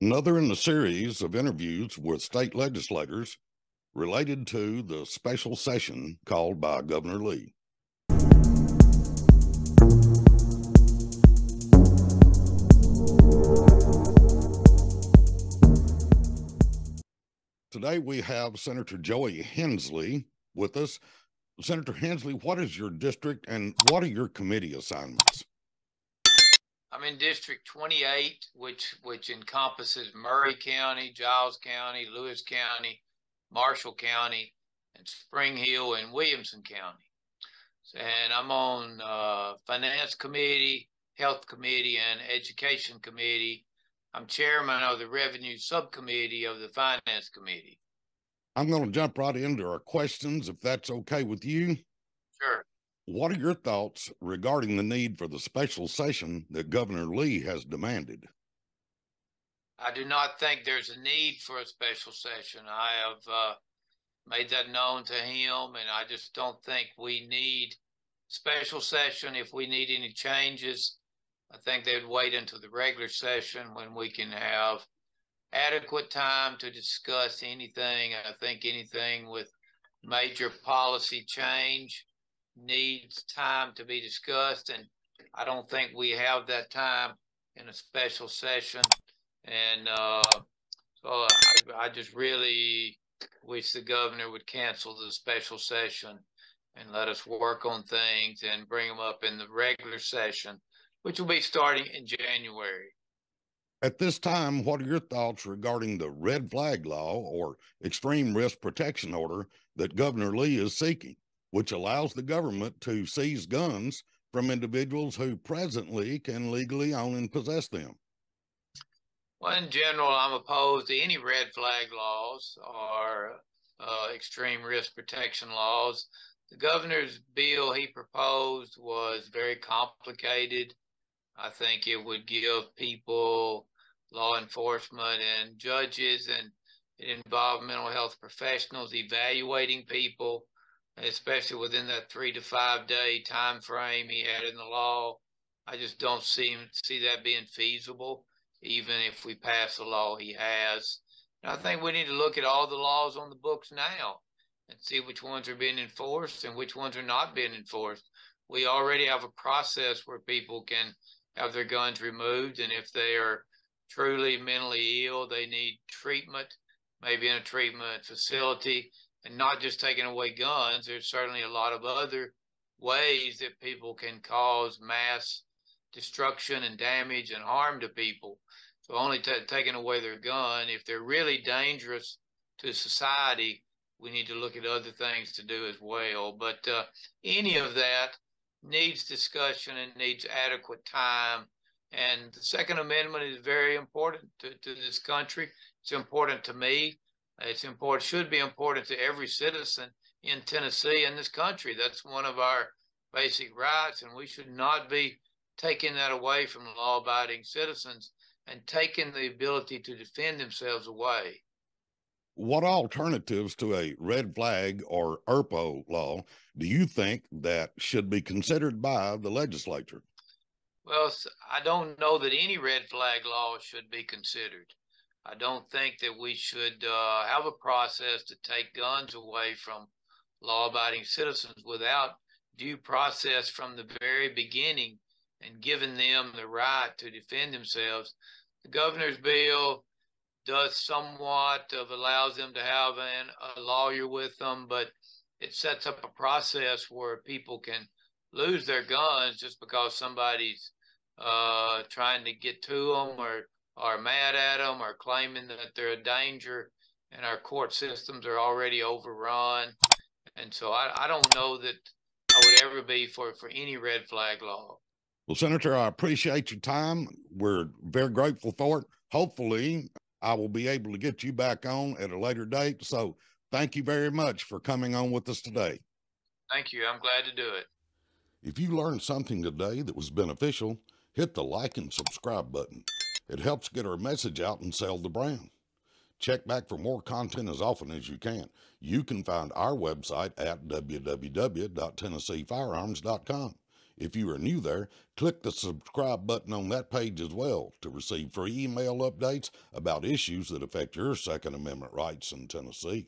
Another in the series of interviews with state legislators related to the special session called by Governor Lee. Today we have Senator Joey Hensley with us. Senator Hensley, what is your district and what are your committee assignments? I'm in District 28, which encompasses Maury County, Giles County, Lewis County, Marshall County, and Spring Hill and Williamson County. And I'm on Finance Committee, Health Committee, and Education Committee. I'm chairman of the Revenue Subcommittee of the Finance Committee. I'm going to jump right into our questions, if that's okay with you. Sure. What are your thoughts regarding the need for the special session that Governor Lee has demanded? I do not think there's a need for a special session. I have made that known to him, and I just don't think we need special session. If we need any changes, I think they'd wait until the regular session when we can have adequate time to discuss anything. I think anything with major policy change needs time to be discussed, and I don't think we have that time in a special session. And so I just really wish the governor would cancel the special session and let us work on things and bring them up in the regular session, which will be starting in January. At this time, what are your thoughts regarding the red flag law or extreme risk protection order that Governor Lee is seeking, which allows the government to seize guns from individuals who presently can legally own and possess them? Well, in general, I'm opposed to any red flag laws or extreme risk protection laws. The governor's bill he proposed was very complicated. I think it would give people, law enforcement and judges, and it involved mental health professionals evaluating people, especially within that 3 to 5 day time frame he had in the law. I just don't see that being feasible, even if we pass the law he has. And I think we need to look at all the laws on the books now and see which ones are being enforced and which ones are not being enforced. We already have a process where people can have their guns removed, and if they are truly mentally ill, they need treatment, maybe in a treatment facility, and not just taking away guns. There's certainly a lot of other ways that people can cause mass destruction and damage and harm to people. So only taking away their gun, if they're really dangerous to society, we need to look at other things to do as well. But any of that needs discussion and needs adequate time. And the Second Amendment is very important to this country. It's important to me. It's important, should be important to every citizen in Tennessee and this country. That's one of our basic rights, and we should not be taking that away from law-abiding citizens and taking the ability to defend themselves away. What alternatives to a red flag or ERPO law do you think that should be considered by the legislature? Well, I don't know that any red flag law should be considered. I don't think that we should have a process to take guns away from law-abiding citizens without due process from the very beginning and giving them the right to defend themselves. The governor's bill does somewhat of allows them to have a lawyer with them, but it sets up a process where people can lose their guns just because somebody's trying to get to them or are mad at them or claiming that they're a danger, and our court systems are already overrun. And so I don't know that I would ever be for any red flag law. Well, Senator, I appreciate your time. We're very grateful for it. Hopefully, I will be able to get you back on at a later date. So thank you very much for coming on with us today. Thank you. I'm glad to do it. If you learned something today that was beneficial, hit the like and subscribe button. It helps get our message out and sell the brand. Check back for more content as often as you can. You can find our website at www.tennesseefirearms.com. If you are new there, click the subscribe button on that page as well to receive free email updates about issues that affect your Second Amendment rights in Tennessee.